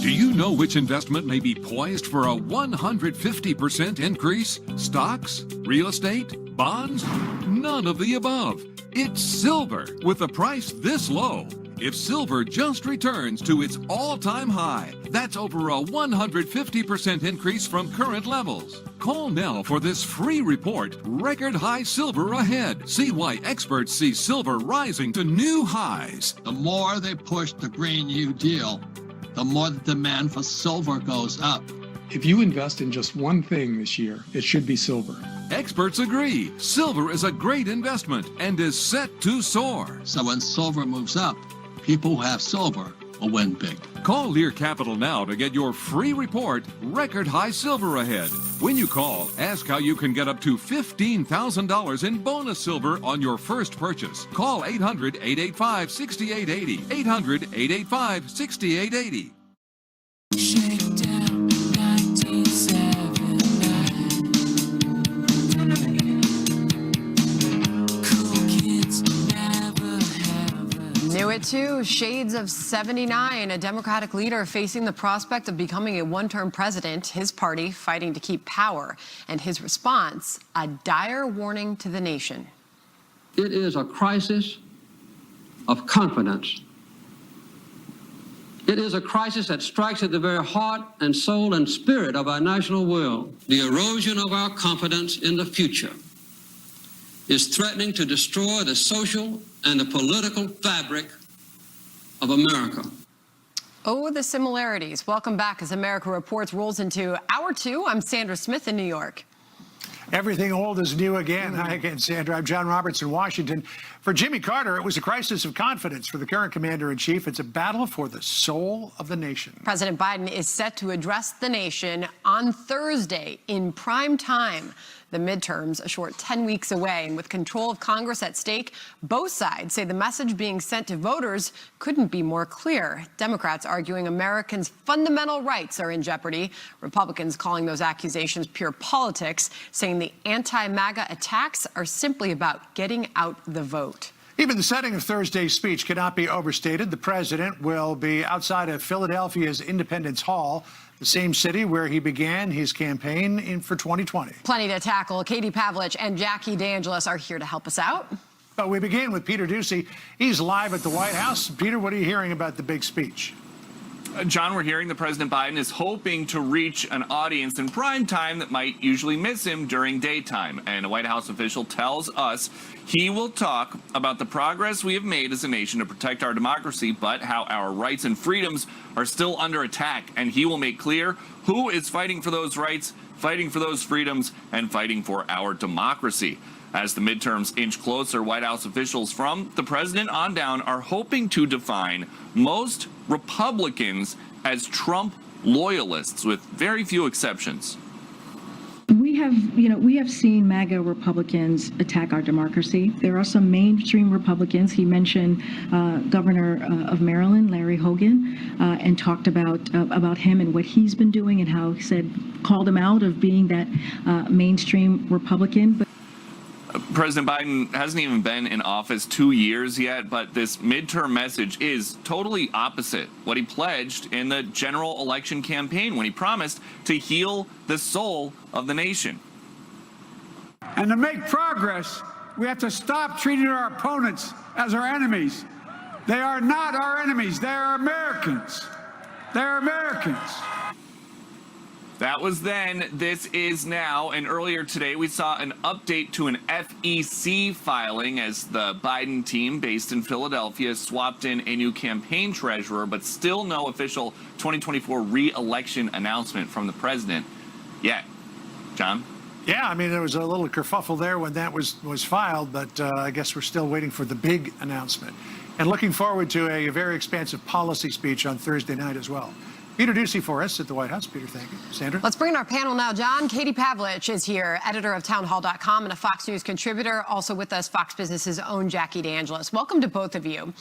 Do you know which investment may be poised for a 150% increase? Stocks? Real estate? Bonds? None of the above. It's silver with a price this low. If silver just returns to its all-time high, that's over a 150% increase from current levels. Call now for this free report, Record High Silver Ahead. See why experts see silver rising to new highs. The more they push the Green New Deal, the more the demand for silver goes up. If you invest in just one thing this year, it should be silver. Experts agree. Silver is a great investment and is set to soar. So when silver moves up, people who have silver will win big. Call Lear Capital now to get your free report, Record High Silver Ahead. When you call, ask how you can get up to $15,000 in bonus silver on your first purchase. Call 800-885-6880. 800-885-6880. Shakedown 1979. Cool kids never have us. Knew it too. Shades of 79. A Democratic leader facing the prospect of becoming a one-term president. His party fighting to keep power. And his response, a dire warning to the nation. It is a crisis of confidence. It is a crisis that strikes at the very heart and soul and spirit of our national will. The erosion of our confidence in the future is threatening to destroy the social and the political fabric of America. Oh, the similarities. Welcome back as America Reports rolls into Hour 2. I'm Sandra Smith in New York. Everything old is new again. Hi again, Sandra. I'm John Roberts in Washington. For Jimmy Carter, it was a crisis of confidence. For the current commander-in-chief, it's a battle for the soul of the nation. President Biden is set to address the nation on Thursday in prime time. The midterms a short 10 weeks away, and with control of Congress at stake, both sides say the message being sent to voters couldn't be more clear. Democrats arguing Americans' fundamental rights are in jeopardy. Republicans calling those accusations pure politics, saying the anti-MAGA attacks are simply about getting out the vote. Even the setting of Thursday's speech cannot be overstated. The president will be outside of Philadelphia's Independence Hall, the same city where he began his campaign for 2020. Plenty to tackle. Katie Pavlich and Jackie DeAngelis are here to help us out. But we begin with Peter Doocy. He's live at the White House. Peter, what are you hearing about the big speech? John, we're hearing that President Biden is hoping to reach an audience in prime time that might usually miss him during daytime. And a White House official tells us he will talk about the progress we have made as a nation to protect our democracy, but how our rights and freedoms are still under attack. And he will make clear who is fighting for those rights, fighting for those freedoms, and fighting for our democracy. As the midterms inch closer, White House officials from the president on down are hoping to define most Republicans as Trump loyalists, with very few exceptions. We have seen MAGA Republicans attack our democracy. There are some mainstream Republicans. He mentioned Governor of Maryland, Larry Hogan, and talked about him and what he's been doing and how he called him out of being that mainstream Republican. But President Biden hasn't even been in office 2 years yet, but this midterm message is totally opposite what he pledged in the general election campaign when he promised to heal the soul of the nation. And to make progress, we have to stop treating our opponents as our enemies. They are not our enemies. They are Americans. They're Americans. That was then, this is now, and earlier today we saw an update to an FEC filing as the Biden team based in Philadelphia swapped in a new campaign treasurer, but still no official 2024 re-election announcement from the president yet. John? Yeah, I mean, there was a little kerfuffle there when that was filed, but I guess we're still waiting for the big announcement. And looking forward to a very expansive policy speech on Thursday night as well. Peter Doocy for us at the White House. Peter, thank you. Sandra? Let's bring in our panel now. John, Katie Pavlich is here, editor of townhall.com and a Fox News contributor. Also with us, Fox Business's own Jackie DeAngelis. Welcome to both of you.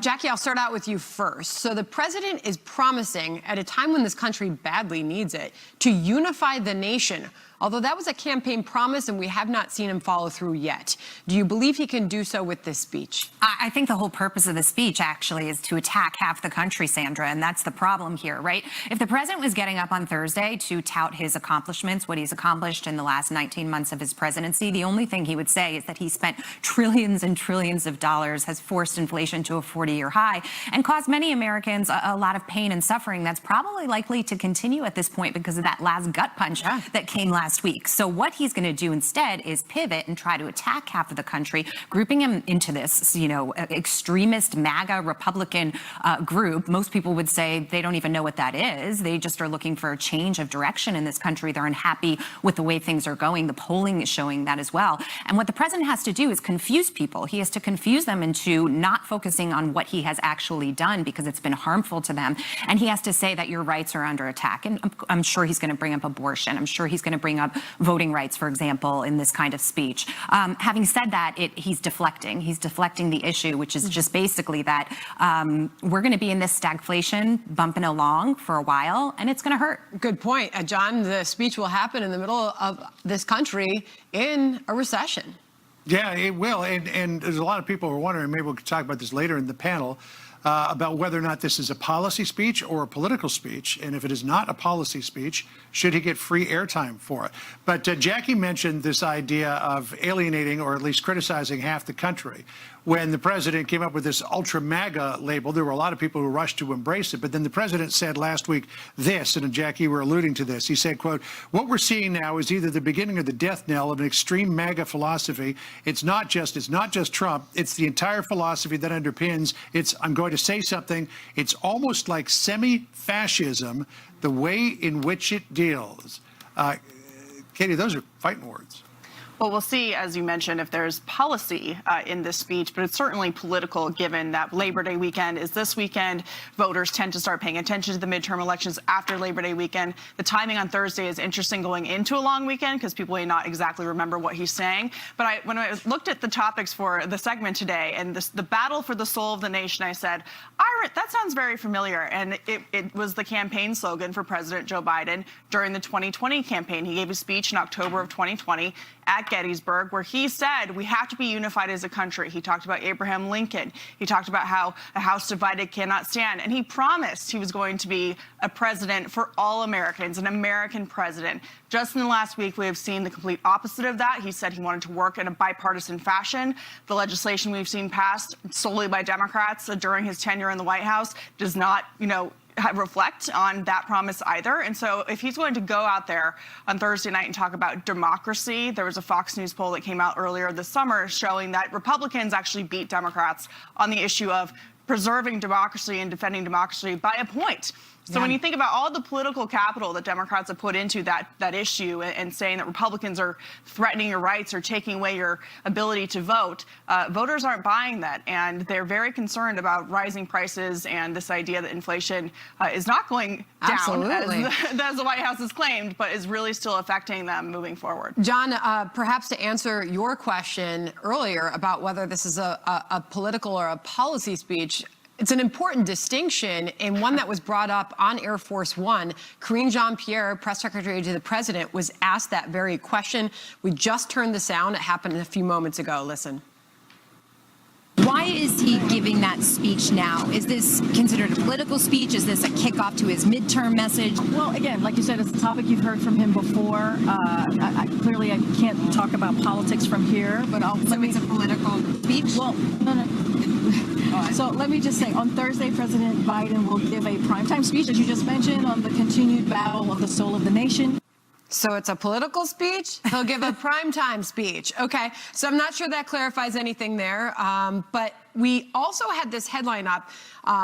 Jackie, I'll start out with you first. So the president is promising, at a time when this country badly needs it, to unify the nation. Although that was a campaign promise and we have not seen him follow through yet. Do you believe he can do so with this speech? I think the whole purpose of the speech actually is to attack half the country, Sandra, and that's the problem here, right? If the president was getting up on Thursday to tout his accomplishments, what he's accomplished in the last 19 months of his presidency, the only thing he would say is that he spent trillions and trillions of dollars, has forced inflation to a 40-year high, and caused many Americans a lot of pain and suffering that's probably likely to continue at this point because of that last gut punch that came last week. So what he's going to do instead is pivot and try to attack half of the country, grouping him into this, extremist MAGA Republican group. Most people would say they don't even know what what that is. They just are looking for a change of direction in this country. They're unhappy with the way things are going. The polling is showing that as well. And what the president has to do is confuse people. He has to confuse them into not focusing on what he has actually done because it's been harmful to them. And he has to say that your rights are under attack. And I'm sure he's going to bring up abortion. I'm sure he's going to bring up voting rights, for example, in this kind of speech. Having said that, he's deflecting. He's deflecting the issue, which is just basically that we're going to be in this stagflation, bumping along for a while, and it's going to hurt. Good point. John, the speech will happen in the middle of this country in a recession. Yeah, it will. And there's a lot of people who are wondering, maybe we could talk about this later in the panel, about whether or not this is a policy speech or a political speech. And if it is not a policy speech, should he get free airtime for it? But Jackie mentioned this idea of alienating or at least criticizing half the country. When the president came up with this ultra MAGA label, there were a lot of people who rushed to embrace it. But then the president said last week this, and Jackie, you were alluding to this. He said, quote, "What we're seeing now is either the beginning or the death knell of an extreme MAGA philosophy. It's not just Trump. It's the entire philosophy that underpins it's I'm going to say something. It's almost like semi-fascism, the way in which it deals." Katie, those are fighting words. Well, we'll see, as you mentioned, if there's policy in this speech, but it's certainly political given that Labor Day weekend is this weekend. Voters tend to start paying attention to the midterm elections after Labor Day weekend. The timing on Thursday is interesting going into a long weekend because people may not exactly remember what he's saying. But when I looked at the topics for the segment today and the battle for the soul of the nation, I said, that sounds very familiar. And it was the campaign slogan for President Joe Biden during the 2020 campaign. He gave a speech in October of 2020 at Gettysburg, where he said we have to be unified as a country. He talked about Abraham Lincoln. He talked about how a house divided cannot stand. And he promised he was going to be a president for all Americans, an American president. Just in the last week, we have seen the complete opposite of that. He said he wanted to work in a bipartisan fashion. The legislation we've seen passed solely by Democrats during his tenure in the White House does not, reflect on that promise either. And so if he's going to go out there on Thursday night and talk about democracy, there was a Fox News poll that came out earlier this summer showing that Republicans actually beat Democrats on the issue of preserving democracy and defending democracy by a point. So when you think about all the political capital that Democrats have put into that issue and saying that Republicans are threatening your rights or taking away your ability to vote, voters aren't buying that. And they're very concerned about rising prices and this idea that inflation is not going down, as the White House has claimed, but is really still affecting them moving forward. John, perhaps to answer your question earlier about whether this is a political or a policy speech, it's an important distinction and one that was brought up on Air Force One. Karine Jean-Pierre, press secretary to the president, was asked that very question. We just turned the sound. It happened a few moments ago. Listen. Why is he giving that speech now? Is this considered a political speech? Is this a kickoff to his midterm message? Well, again, like you said, it's a topic you've heard from him before. Clearly, I can't talk about politics from here, but it's a political speech? Well, no. So let me just say, on Thursday, President Biden will give a primetime speech, as you just mentioned, on the continued battle of the soul of the nation. So it's a political speech? He'll give a primetime speech. Okay, so I'm not sure that clarifies anything there. But we also had this headline up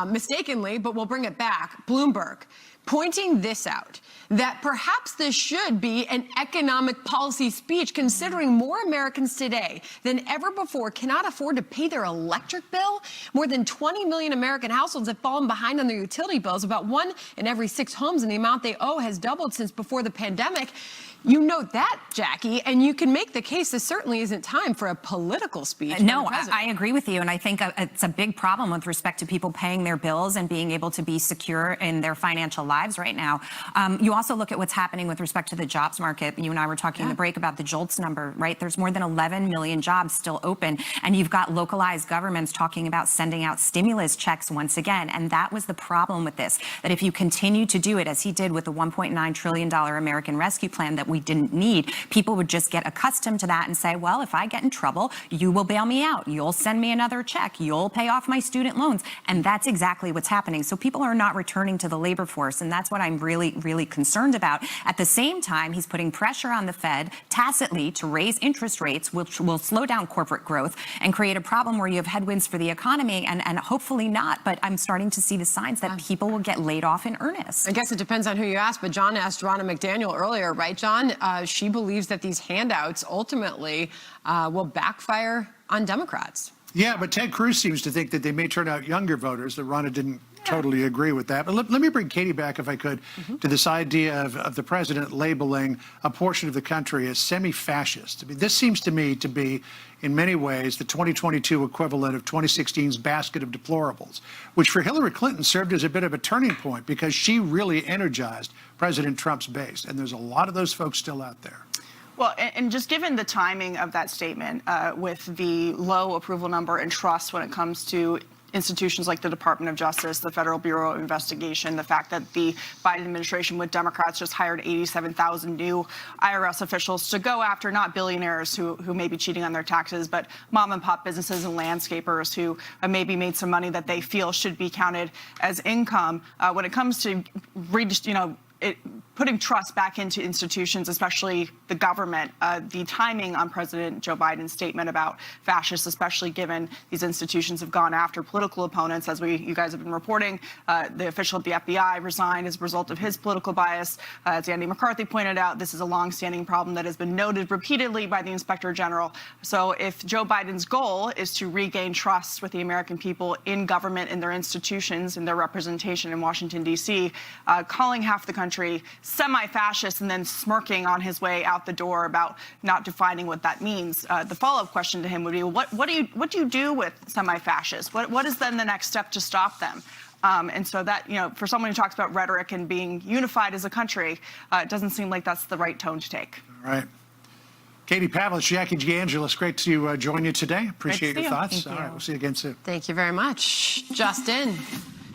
mistakenly, but we'll bring it back. Bloomberg pointing this out, that perhaps this should be an economic policy speech, considering more Americans today than ever before cannot afford to pay their electric bill. More than 20 million American households have fallen behind on their utility bills. About 1 in every 6 homes in the amount they owe has doubled since before the pandemic. You note that, Jackie, and you can make the case this certainly isn't time for a political speech. No, I agree with you, and I think it's a big problem with respect to people paying their bills and being able to be secure in their financial lives right now. You also look at what's happening with respect to the jobs market. You and I were talking in the break about the JOLTS number, right? There's more than 11 million jobs still open, and you've got localized governments talking about sending out stimulus checks once again, and that was the problem with this, that if you continue to do it, as he did with the $1.9 trillion American Rescue Plan that we didn't need, people would just get accustomed to that and say, well, if I get in trouble, you will bail me out. You'll send me another check. You'll pay off my student loans. And that's exactly what's happening. So people are not returning to the labor force. And and that's what I'm really, really concerned about. At the same time, he's putting pressure on the Fed tacitly to raise interest rates, which will slow down corporate growth and create a problem where you have headwinds for the economy, and hopefully not. But I'm starting to see the signs that people will get laid off in earnest. I guess it depends on who you ask, but John asked Ronna McDaniel earlier, right, John? She believes that these handouts ultimately will backfire on Democrats. Yeah, but Ted Cruz seems to think that they may turn out younger voters. That Ronna didn't totally agree with that. But let me bring Katie back, if I could, to this idea of the president labeling a portion of the country as semi-fascist. I mean, this seems to me to be, in many ways, the 2022 equivalent of 2016's basket of deplorables, which for Hillary Clinton served as a bit of a turning point because she really energized President Trump's base. And there's a lot of those folks still out there. Well, and just given the timing of that statement, with the low approval number and trust when it comes to institutions like the Department of Justice, the Federal Bureau of Investigation, the fact that the Biden administration with Democrats just hired 87,000 new IRS officials to go after not billionaires who may be cheating on their taxes, but mom and pop businesses and landscapers who maybe made some money that they feel should be counted as income. When it comes to putting trust back into institutions, especially the government, the timing on President Joe Biden's statement about fascists, especially given these institutions have gone after political opponents, as you guys have been reporting. The official at the FBI resigned as a result of his political bias. As Andy McCarthy pointed out, this is a longstanding problem that has been noted repeatedly by the Inspector General. So if Joe Biden's goal is to regain trust with the American people in government, in their institutions, in their representation in Washington, D.C., calling half the country semi-fascist and then smirking on his way out the door about not defining what that means. The follow-up question to him would be, what do you do with semi-fascists? What is then the next step to stop them? And so that, for someone who talks about rhetoric and being unified as a country, it doesn't seem like that's the right tone to take. All right. Katie Pavlich, Jackie Giangelis, great to join you today. Appreciate your thoughts. All right, we'll see you again soon. Thank you very much. Justin.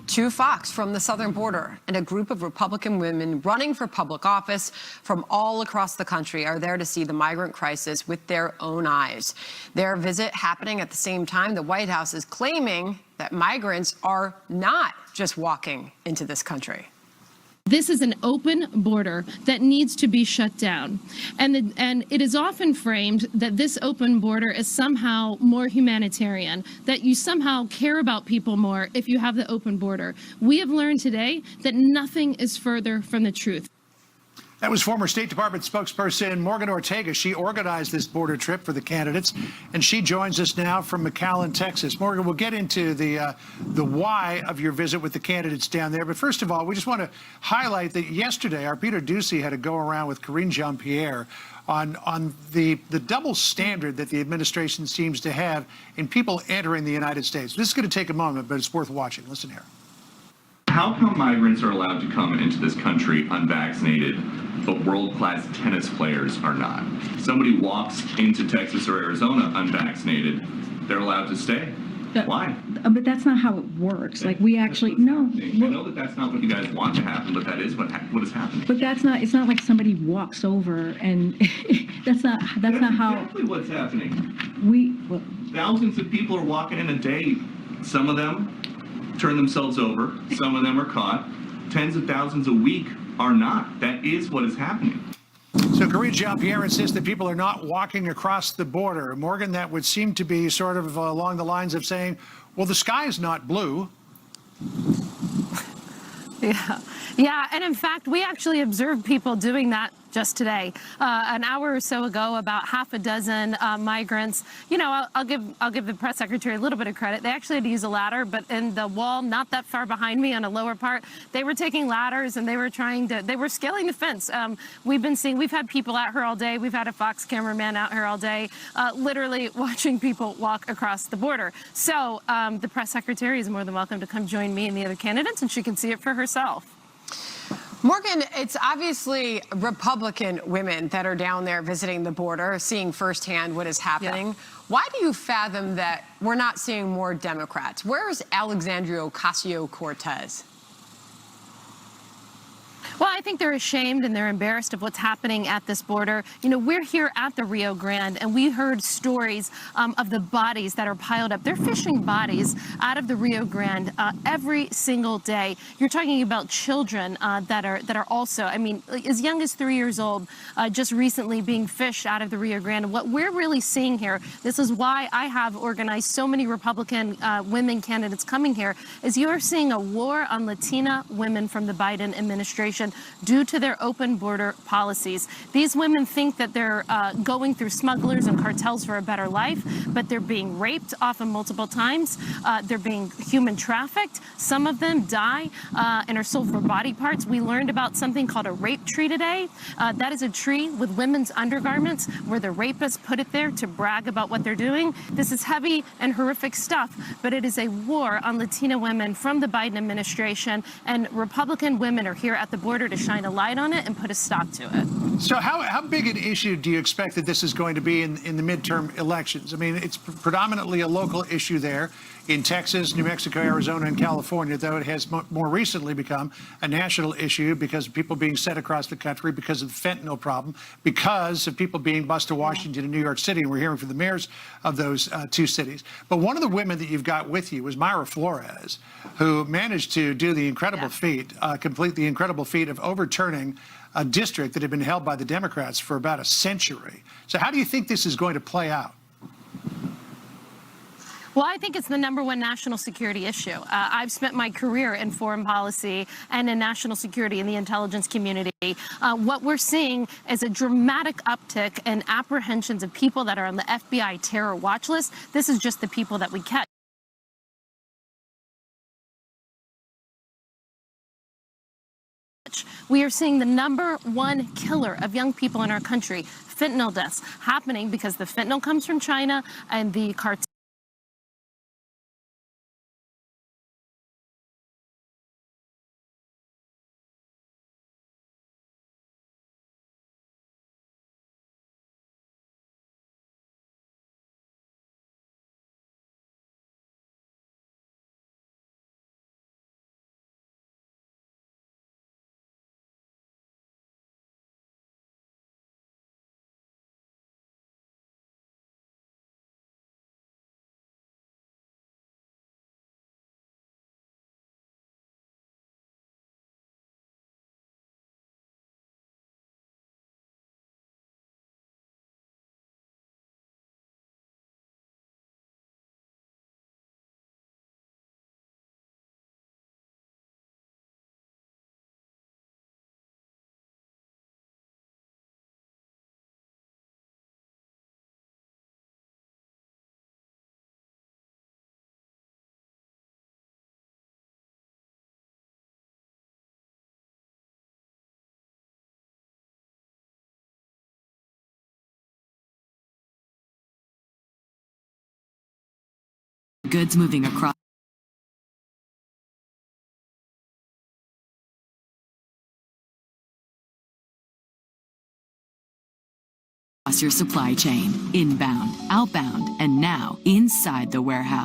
To Fox from the southern border, and a group of Republican women running for public office from all across the country are there to see the migrant crisis with their own eyes. Their visit happening at the same time the White House is claiming that migrants are not just walking into this country. This is an open border that needs to be shut down. And it is often framed that this open border is somehow more humanitarian, that you somehow care about people more if you have the open border. We have learned today that nothing is further from the truth. That was former State Department spokesperson Morgan Ortega. She organized this border trip for the candidates, and she joins us now from McAllen, Texas. Morgan, we'll get into the why of your visit with the candidates down there. But first of all, we just want to highlight that yesterday, our Peter Ducey had to go around with Karine Jean-Pierre on the double standard that the administration seems to have in people entering the United States. This is going to take a moment, but it's worth watching. Listen here. How come migrants are allowed to come into this country unvaccinated, but world-class tennis players are not? Somebody walks into Texas or Arizona unvaccinated, they're allowed to stay. Why? But that's not how it works. Like, we actually, no. I know that that's not what you guys want to happen, but that is what is happening. But that's not, it's not like somebody walks over and that's not how. Exactly what's happening. Thousands of people are walking in a day. Some of them turn themselves over. Some of them are caught. Tens of thousands a week are not. That is what is happening. So Karine Jean-Pierre insists that people are not walking across the border. Morgan, that would seem to be sort of along the lines of saying, well, the sky is not blue. Yeah, and in fact, we actually observed people doing that just today. An hour or so ago, about half a dozen migrants. I'll give the press secretary a little bit of credit. They actually had to use a ladder, but in the wall, not that far behind me on a lower part, they were taking ladders and they were scaling the fence. We've had people out here all day. We've had a Fox cameraman out here all day, literally watching people walk across the border. So the press secretary is more than welcome to come join me and the other candidates, and she can see it for herself. Morgan, it's obviously Republican women that are down there visiting the border, seeing firsthand what is happening. Yeah. Why do you fathom that we're not seeing more Democrats? Where is Alexandria Ocasio-Cortez? Well, I I think they're ashamed and they're embarrassed of what's happening at this border. You know, we're here at the Rio Grande, and we heard stories of the bodies that are piled up. They're fishing bodies out of the Rio Grande every single day. You're talking about children that are also, I mean, as young as 3 years old, just recently being fished out of the Rio Grande. And what we're really seeing here, this is why I have organized so many Republican women candidates coming here, is you are seeing a war on Latina women from the Biden administration due to their open border policies. These women think that they're going through smugglers and cartels for a better life, but they're being raped often multiple times. They're being human trafficked. Some of them die and are sold for body parts. We learned about something called a rape tree today. That is a tree with women's undergarments where the rapists put it there to brag about what they're doing. This is heavy and horrific stuff, but it is a war on Latina women from the Biden administration, and Republican women are here at the border to shine a light on it and put a stop to it. So how big an issue do you expect that this is going to be in the midterm elections? I mean, it's predominantly a local issue there in Texas, New Mexico, Arizona, and California, though it has more recently become a national issue because of people being sent across the country, because of the fentanyl problem, because of people being bused to Washington and New York City. And we're hearing from the mayors of those two cities. But one of the women that you've got with you was Mayra Flores, who managed to do the incredible feat, complete the incredible feat of overturning a district that had been held by the Democrats for about a century. So how do you think this is going to play out? Well, I think it's the #1 national security issue. I've spent my career in foreign policy and in national security in the intelligence community. What we're seeing is a dramatic uptick in apprehensions of people that are on the FBI terror watch list. This is just the people that we catch. We are seeing the #1 killer of young people in our country, fentanyl deaths, happening because the fentanyl comes from China and the cartel. Goods moving across your supply chain, inbound, outbound, and now inside the warehouse.